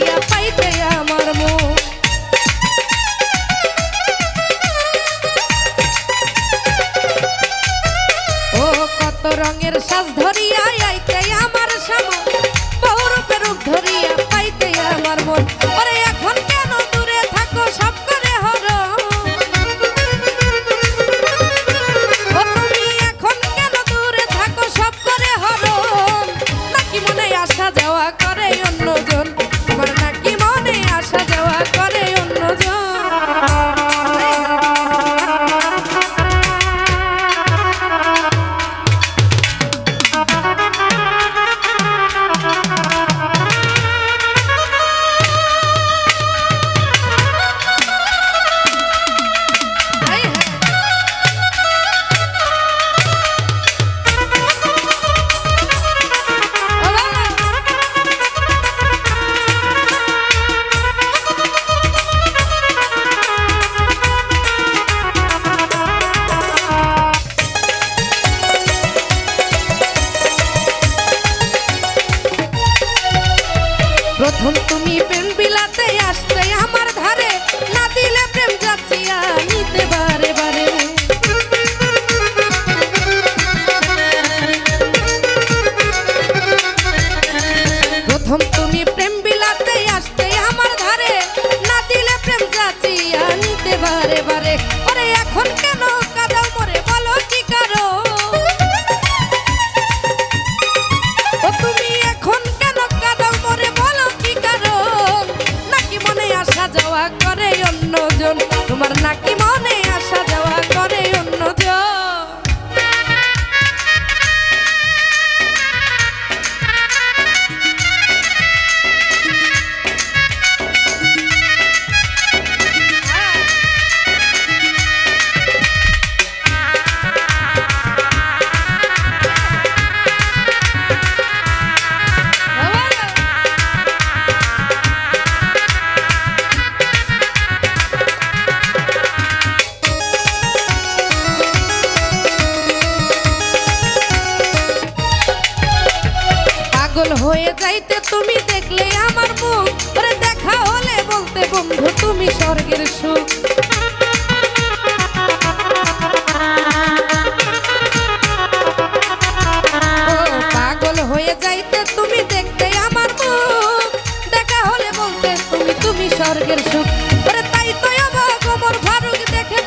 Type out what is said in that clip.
ধরিয়া পাইতে আমার মন। ও কত রঙের সাজ ধরিয়া আইতে আমার সামন, বহুরূপের রূপ ধরিয়া পাইতে আমার মন। ওরে এখন কেন দূরে থাকো সব করে হরণ, ও তুমি এখন কেন দূরে থাকো সব করে হরণ। নাকি মনে আসা যাওয়া করে অন্যজন, তোমার নাকি মনে আসা যাওয়া করে অন্যজন। প্রথম তুমি প্রেম বিলাতে আসতে আমার ধারে, না দিলে প্রেম যাচ্ছিয়া নিতে বারে বারে। প্রথম তুমি প্রেম বিলাতে আসতে আমার ধারে, না দিলে প্রেম যাচ্ছিয়া নিতে বারে বারে। ওরে এখন কেন কাঁদাও মরে বলো কি কারো, ও তুমি এখন কেন কাঁদাও মরে বলো কি কারণ। নাকি মনে আসা যাওয়া করে অন্যজন, তোমার নাকি মনে আসা যাওয়া করে অন্যজন। পাগল হয়ে যাইতে তুমি দেখলে আমার মুখ, ওরে দেখা হলে বলতে বন্ধু তুমি স্বর্গের সুখ। ও পাগল হয়ে যাইতে তুমি দেখতে আমার মুখ, দেখা হলে বলতে তুমি স্বর্গের সুখ। ওরে তাই তো অবাক ওমর ফারুক দেখে